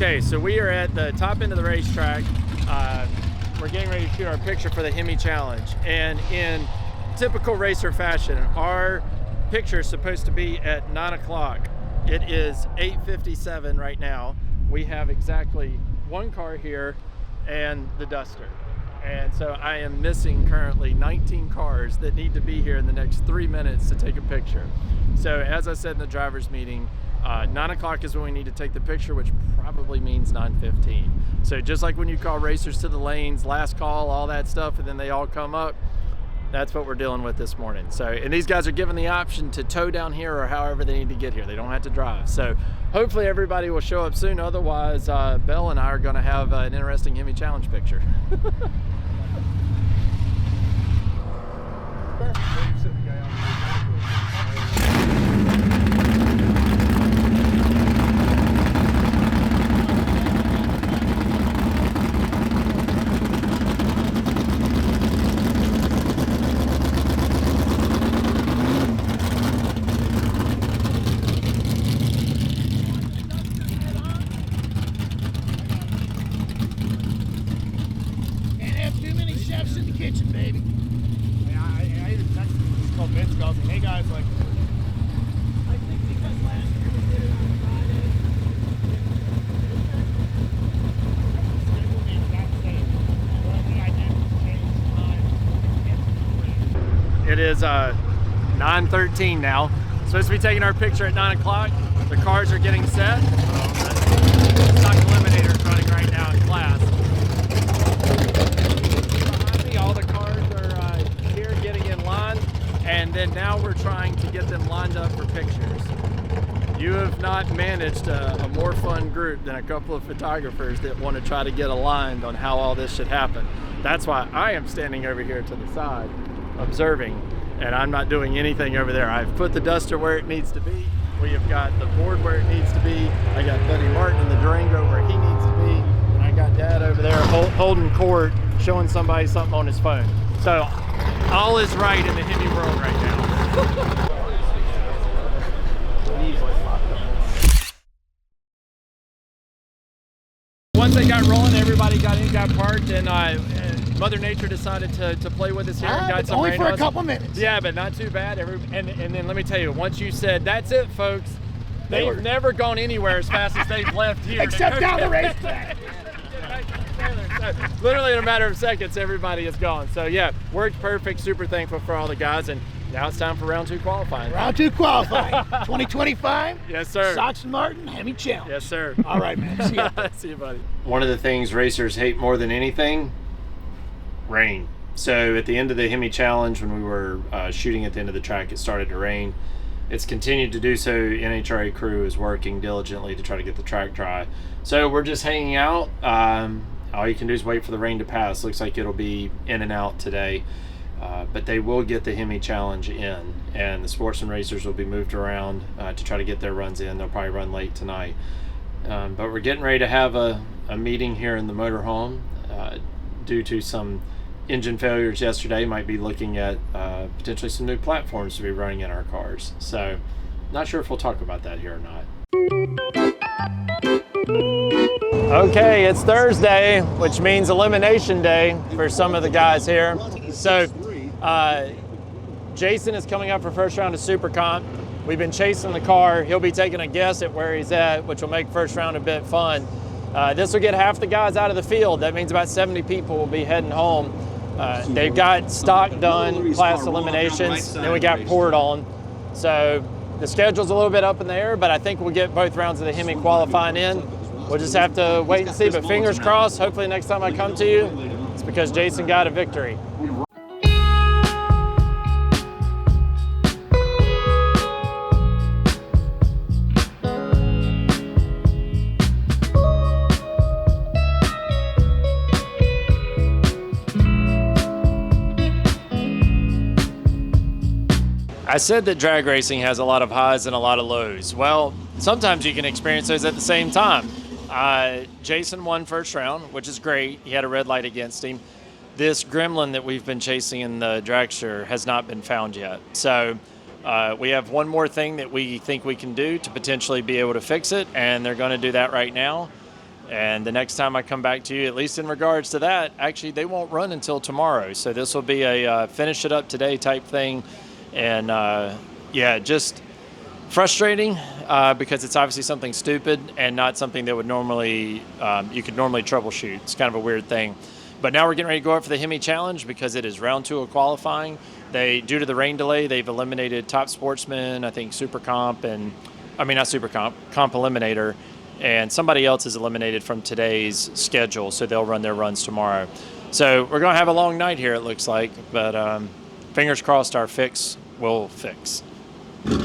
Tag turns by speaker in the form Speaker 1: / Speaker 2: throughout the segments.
Speaker 1: Okay, so we are at the top end of the racetrack. We're getting ready to shoot our picture for the Hemi Challenge. And in typical racer fashion, our picture is supposed to be at 9 o'clock. It is 8:57 right now. We have exactly one car here and the Duster. And so I am missing currently 19 cars that need to be here in the next 3 minutes to take a picture. So as I said in the driver's meeting, 9 o'clock is when we need to take the picture, which probably means 9:15. So just like when you call racers to the lanes, last call, all that stuff, and then they all come up, that's what we're dealing with this morning. So, and these guys are given the option to tow down here or however they need to get here. They don't have to drive. So hopefully everybody will show up soon. Otherwise, Belle and I are going to have an interesting Hemi Challenge picture.
Speaker 2: Hey guys, like,
Speaker 3: I think because last year we did it on Friday.
Speaker 2: schedule the exact same. The only thing I did was change time.
Speaker 1: It is 9:13 now. Supposed to be taking our picture at 9 o'clock. The cars are getting set. Stock Eliminator's running right now in class. Behind me, all the cars are here getting in line. And then now we're trying to get them lined up for pictures. You have not managed a more fun group than a couple of photographers that want to try to get aligned on how all this should happen. That's why I am standing over here to the side, observing, and I'm not doing anything over there. I've put the Duster where it needs to be. We have got the board where it needs to be. I got Buddy Martin in the Durango where he needs to be. And I got Dad over there holding court, showing somebody something on his phone. So all is right in the Hemi world right now. Once they got rolling, everybody got parked, and Mother Nature decided to play with us here and got some
Speaker 2: only
Speaker 1: rain
Speaker 2: for
Speaker 1: on
Speaker 2: a
Speaker 1: us.
Speaker 2: couple minutes.
Speaker 1: Yeah, but not too bad. And then let me tell you, once you said, that's it, folks, they've never gone anywhere as fast as they've left here.
Speaker 2: Except down the racetrack.
Speaker 1: So, literally in a matter of seconds, everybody is gone. So yeah, worked perfect. Super thankful for all the guys, and now it's time for round 2 qualifying.
Speaker 2: Round 2 qualifying. 2025.
Speaker 1: Yes, sir.
Speaker 2: Sox and Martin, Hemi Challenge.
Speaker 1: Yes, sir.
Speaker 2: All right, man. See ya.
Speaker 1: See you, buddy. One of the things racers hate more than anything, rain. So at the end of the Hemi Challenge, when we were shooting at the end of the track, it started to rain. It's continued to do so. NHRA crew is working diligently to try to get the track dry. So we're just hanging out. All you can do is wait for the rain to pass. Looks like it'll be in and out today. But they will get the Hemi Challenge in, and the sportsman racers will be moved around to try to get their runs in. They'll probably run late tonight. But we're getting ready to have a meeting here in the motorhome. Due to some engine failures yesterday, might be looking at potentially some new platforms to be running in our cars. So not sure if we'll talk about that here or not. Okay, it's Thursday, which means elimination day for some of the guys here. So Jason is coming up for first round of Super Comp. We've been chasing the car. He'll be taking a guess at where he's at, which will make first round a bit fun. This will get half the guys out of the field. That means about 70 people will be heading home. They've got stock done, class eliminations, then we got poured on. So the schedule's a little bit up in the air, but I think we'll get both rounds of the Hemi qualifying in. We'll just have to wait and see, but fingers crossed, hopefully next time I come to you, it's because Jason got a victory. I said that drag racing has a lot of highs and a lot of lows. Well, sometimes you can experience those at the same time. Jason won first round, which is great. He had a red light against him. This gremlin that we've been chasing in the dragster has not been found yet. So we have one more thing that we think we can do to potentially be able to fix it, and they're going to do that right now. And the next time I come back to you, at least in regards to that, actually they won't run until tomorrow. So this will be a finish it up today type thing. And yeah, just frustrating because it's obviously something stupid and not something that would normally, you could normally troubleshoot. It's kind of a weird thing. But now we're getting ready to go up for the Hemi Challenge because it is round 2 of qualifying. Due to the rain delay, they've eliminated Top Sportsman, I think Super Comp, and not Super Comp, Comp Eliminator, and somebody else is eliminated from today's schedule, so they'll run their runs tomorrow. So we're going to have a long night here, it looks like, but fingers crossed our fix will fix.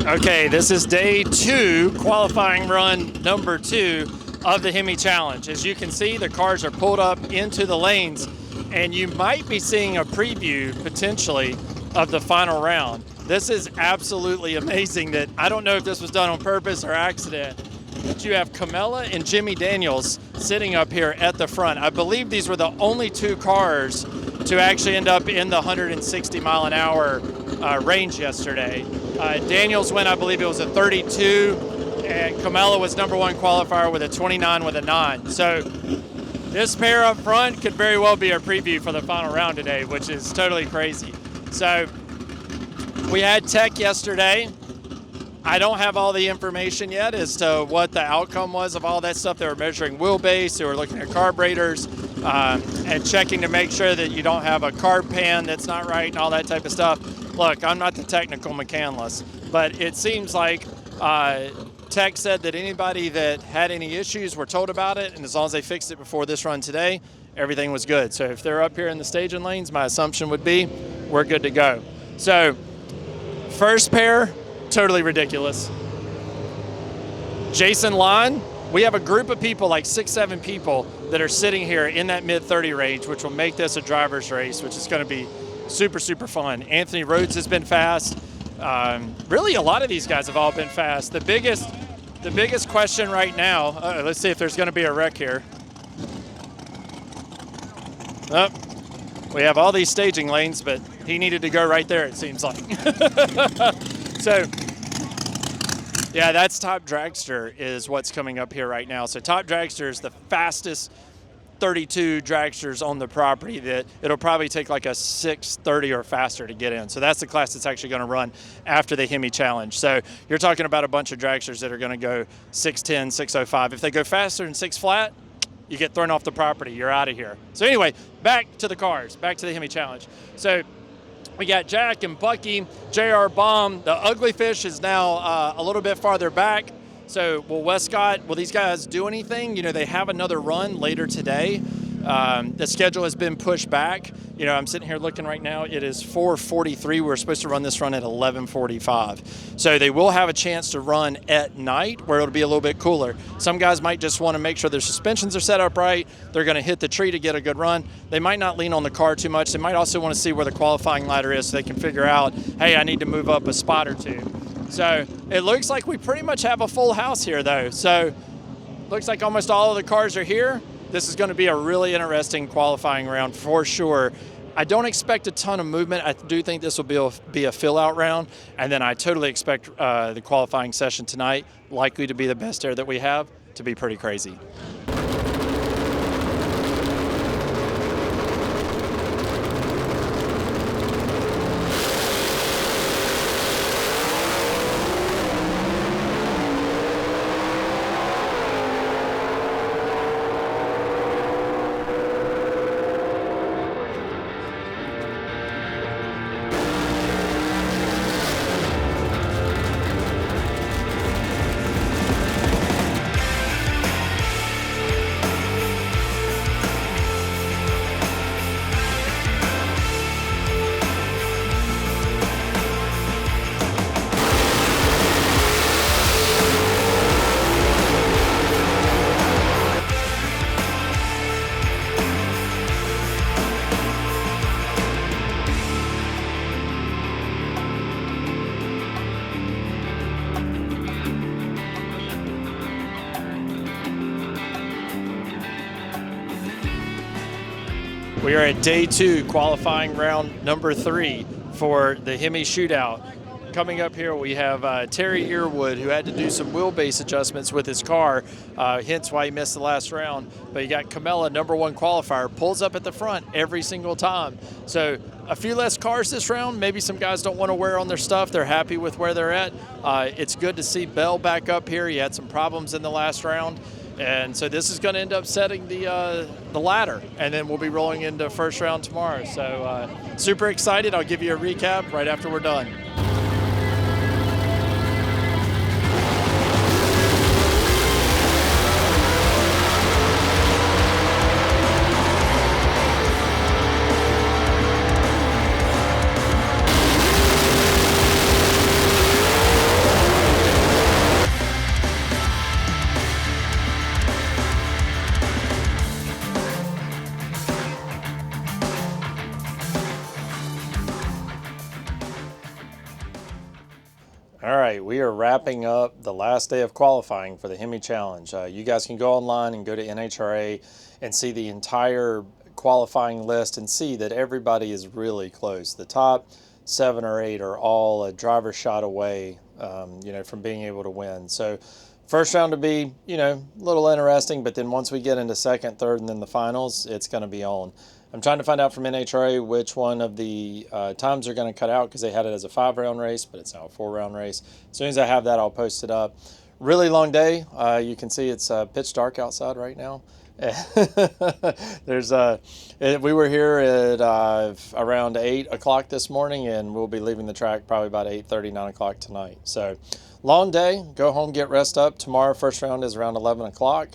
Speaker 1: Okay, this is day 2, qualifying run number 2 of the Hemi Challenge. As you can see, the cars are pulled up into the lanes, and you might be seeing a preview, potentially, of the final round. This is absolutely amazing that I don't know if this was done on purpose or accident, but you have Camilla and Jimmy Daniels sitting up here at the front. I believe these were the only 2 cars to actually end up in the 160 mile an hour range yesterday. Daniels went, I believe it was a 32, and Camilla was number 1 qualifier with a 29 with a 9. So this pair up front could very well be our preview for the final round today, which is totally crazy. So we had tech yesterday. I don't have all the information yet as to what the outcome was of all that stuff. They were measuring wheelbase, they were looking at carburetors, and checking to make sure that you don't have a carb pan that's not right and all that type of stuff. Look, I'm not the technical McCandless, but it seems like tech said that anybody that had any issues were told about it, and as long as they fixed it before this run today, everything was good. So if they're up here in the staging lanes, my assumption would be we're good to go. So first pair, totally ridiculous. Jason Lyon, we have a group of people, like 6-7 people, that are sitting here in that mid-30 range, which will make this a driver's race, which is going to be super, super fun. Anthony Rhodes has been fast. Really, a lot of these guys have all been fast. The biggest question right now, let's see if there's going to be a wreck here. Oh, we have all these staging lanes, but he needed to go right there, it seems like. So, yeah, that's Top Dragster is what's coming up here right now. So Top Dragster is the fastest 32 dragsters on the property that it'll probably take like a 6:30 or faster to get in. So that's the class that's actually going to run after the Hemi Challenge. So you're talking about a bunch of dragsters that are going to go 6:10, 6:05. If they go faster than 6 flat, you get thrown off the property. You're out of here. So anyway, back to the cars, back to the Hemi Challenge. So we got Jack and Bucky, JR Bomb. The Ugly Fish is now a little bit farther back. So will these guys do anything? They have another run later today. The schedule has been pushed back. I'm sitting here looking right now. It is 4:43. We're supposed to run this run at 11:45. So they will have a chance to run at night where it'll be a little bit cooler. Some guys might just want to make sure their suspensions are set up right. They're going to hit the tree to get a good run. They might not lean on the car too much. They might also want to see where the qualifying ladder is so they can figure out, hey, I need to move up a spot or 2. So it looks like we pretty much have a full house here, though. So looks like almost all of the cars are here. This is going to be a really interesting qualifying round for sure. I don't expect a ton of movement. I do think this will be a fill-out round, and then I totally expect the qualifying session tonight, likely to be the best air that we have, to be pretty crazy. We are at day 2, qualifying round number 3 for the Hemi Shootout. coming up here, we have Terry Earwood, who had to do some wheelbase adjustments with his car, hence why he missed the last round. But you got Camella, #1 qualifier, pulls up at the front every single time. So a few less cars this round. Maybe some guys don't want to wear on their stuff. They're happy with where they're at. It's good to see Bell back up here. He had some problems in the last round. And so this is going to end up setting the ladder, and then we'll be rolling into first round tomorrow. So super excited. I'll give you a recap right after we're done. All right, we are wrapping up the last day of qualifying for the Hemi Challenge. You guys can go online and go to NHRA and see the entire qualifying list and see that everybody is really close. The top 7 or 8 are all a driver's shot away, from being able to win. So first round to be, a little interesting, but then once we get into second, third, and then the finals, it's going to be on. I'm trying to find out from NHRA which one of the times they're going to cut out, because they had it as a 5-round race, but it's now a 4-round race. As soon as I have that, I'll post it up. Really long day. You can see it's pitch dark outside right now. We were here at around 8 o'clock this morning, and we'll be leaving the track probably about 8:30, 9 o'clock tonight. So long day. Go home, get rest up. Tomorrow, first round is around 11 o'clock.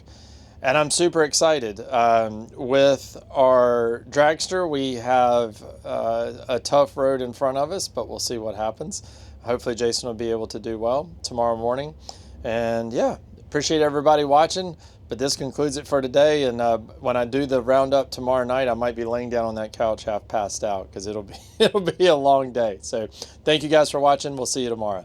Speaker 1: And I'm super excited. With our dragster, we have a tough road in front of us, but we'll see what happens. Hopefully Jason will be able to do well tomorrow morning. And yeah, appreciate everybody watching, but this concludes it for today. And when I do the roundup tomorrow night, I might be laying down on that couch half passed out, because it'll be a long day. So thank you guys for watching. We'll see you tomorrow.